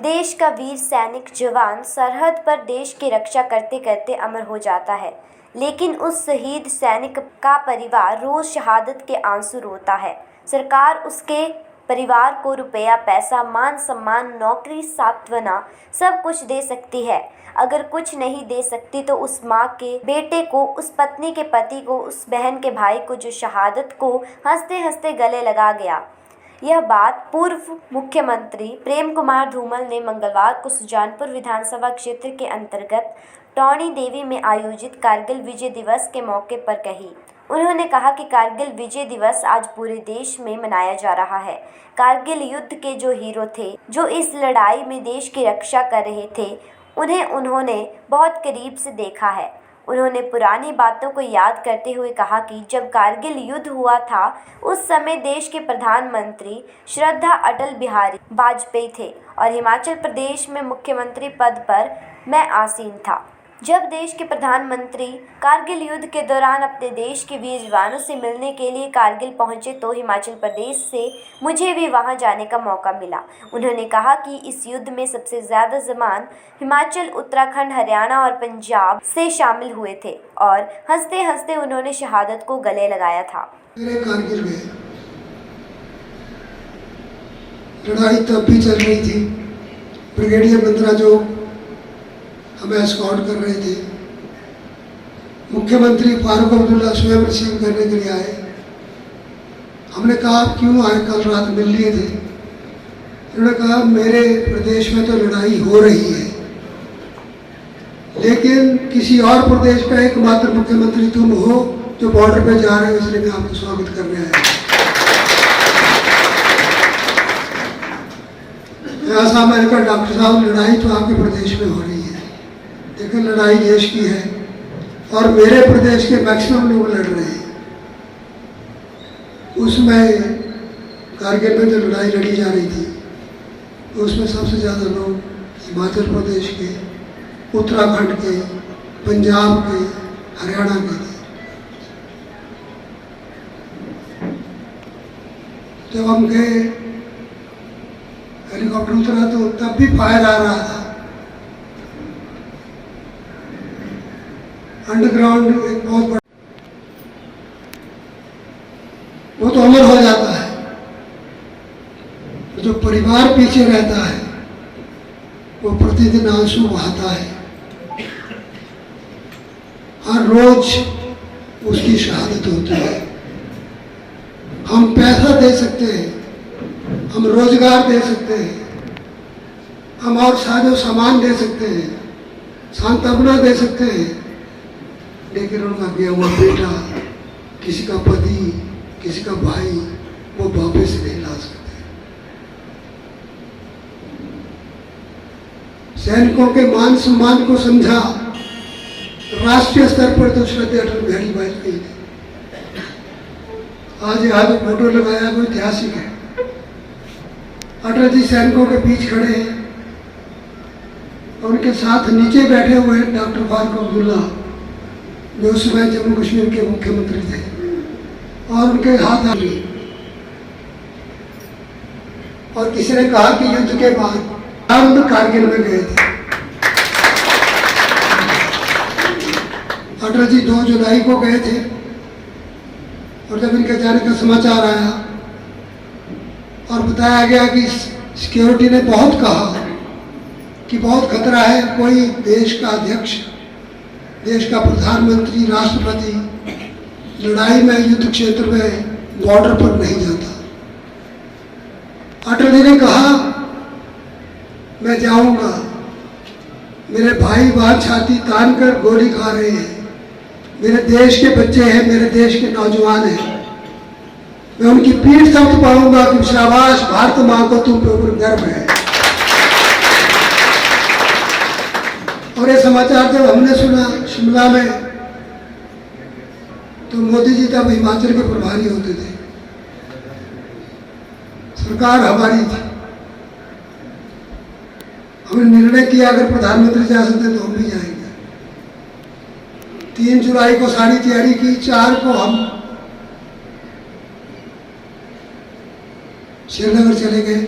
देश का वीर सैनिक जवान सरहद पर देश की रक्षा करते करते अमर हो जाता है, लेकिन उस शहीद सैनिक का परिवार रोज शहादत के आंसू रोता है। सरकार उसके परिवार को रुपया, पैसा, मान सम्मान, नौकरी, सांत्वना सब कुछ दे सकती है। अगर कुछ नहीं दे सकती तो उस माँ के बेटे को, उस पत्नी के पति को, उस बहन के भाई को जो शहादत को हंसते हंसते गले लगा गया। यह बात पूर्व मुख्यमंत्री प्रेम कुमार धूमल ने मंगलवार को सुजानपुर विधानसभा क्षेत्र के अंतर्गत टौणी देवी में आयोजित कारगिल विजय दिवस के मौके पर कही। उन्होंने कहा कि कारगिल विजय दिवस आज पूरे देश में मनाया जा रहा है। कारगिल युद्ध के जो हीरो थे, जो इस लड़ाई में देश की रक्षा कर रहे थे, उन्हें उन्होंने बहुत करीब से देखा है। उन्होंने पुरानी बातों को याद करते हुए कहा कि जब कारगिल युद्ध हुआ था, उस समय देश के प्रधानमंत्री श्रद्धा अटल बिहारी वाजपेयी थे और हिमाचल प्रदेश में मुख्यमंत्री पद पर मैं आसीन था। जब देश के प्रधानमंत्री कारगिल युद्ध के दौरान अपने देश के वीर जवानों से मिलने के लिए कारगिल पहुंचे तो हिमाचल प्रदेश से मुझे भी वहां जाने का मौका मिला। उन्होंने कहा कि इस युद्ध में सबसे ज़्यादा जवान हिमाचल, उत्तराखंड, हरियाणा और पंजाब से शामिल हुए थे और हंसते हंसते उन्होंने शहादत को गले लगाया था। कारगिल में लड़ाई तब भी चल रही थी। ब्रिगेडियर बंदरा जो हमें एस्कॉर्ट कर रहे थे, मुख्यमंत्री फारूक अब्दुल्ला स्वयं रिसीव करने के लिए आए। हमने कहा आप क्यों आए, कल रात मिल लिए थे। उन्होंने कहा मेरे प्रदेश में तो लड़ाई हो रही है, लेकिन किसी और प्रदेश का एकमात्र मुख्यमंत्री तुम हो जो बॉर्डर पे जा रहे हो, इसलिए मैं आपको स्वागत करने आया। ऐसा मैंने कहा डॉक्टर साहब लड़ाई तो आपके प्रदेश में हो रही है, लेकिन लड़ाई देश की है और मेरे प्रदेश के मैक्सिमम लोग लड़ रहे हैं। उसमें कारगिल में जो लड़ाई लड़ी जा रही थी, उसमें सबसे ज़्यादा लोग हिमाचल प्रदेश के, उत्तराखंड के, पंजाब के, हरियाणा के थे। जब हम गए, हेलीकॉप्टर उतरा तो तब भी फायर आ रहा था। अंडरग्राउंड एक बहुत बड़ा, वो तो अमर हो जाता है। जो परिवार पीछे रहता है वो प्रतिदिन आंसू बहाता है। हर रोज उसकी शहादत होती है। हम पैसा दे सकते हैं, हम रोजगार दे सकते हैं, हम और साजो सामान दे सकते हैं, सांत्वना दे सकते हैं, लेकिन उनका गया हुआ बेटा, किसी का पति, किसी का भाई, वो वापस नहीं ला सकते। सैनिकों के मान सम्मान को समझा राष्ट्रीय स्तर पर तो श्रद्धा अटल बिहारी वाजपेयी ने। आज यहाँ जो फोटो लगाया वो ऐतिहासिक है। अटल जी सैनिकों के बीच खड़े हैं, उनके साथ नीचे बैठे हुए हैं डॉक्टर फारूक अब्दुल्ला, जो उस समय जम्मू कश्मीर के मुख्यमंत्री थे, और उनके हाथ आ गए। और किसी ने कहा कि युद्ध के बाद हम कारगिल में गए थे। अटल जी 2 जुलाई को गए थे और जब इनके जाने का समाचार आया और बताया गया कि सिक्योरिटी ने बहुत कहा कि बहुत खतरा है, कोई देश का अध्यक्ष, देश का प्रधानमंत्री, राष्ट्रपति लड़ाई में, युद्ध क्षेत्र में, बॉर्डर पर नहीं जाता। अटल जी ने कहा मैं जाऊंगा, मेरे भाई वहां छाती तान कर गोली खा रहे हैं, मेरे देश के बच्चे हैं, मेरे देश के नौजवान हैं, मैं उनकी पीठ थपथ पाऊंगा कि शाबाश भारत मां को तुम पे ऊपर गर्व है। और ये समाचार जब हमने सुना शिमला में, तो मोदी जी तब हिमाचल के प्रभारी होते थे, सरकार हमारी थी। हमने निर्णय किया अगर प्रधानमंत्री जा सकते तो हम भी जाएंगे। 3 जुलाई को सारी तैयारी की, 4 को हम श्रीनगर चले गए।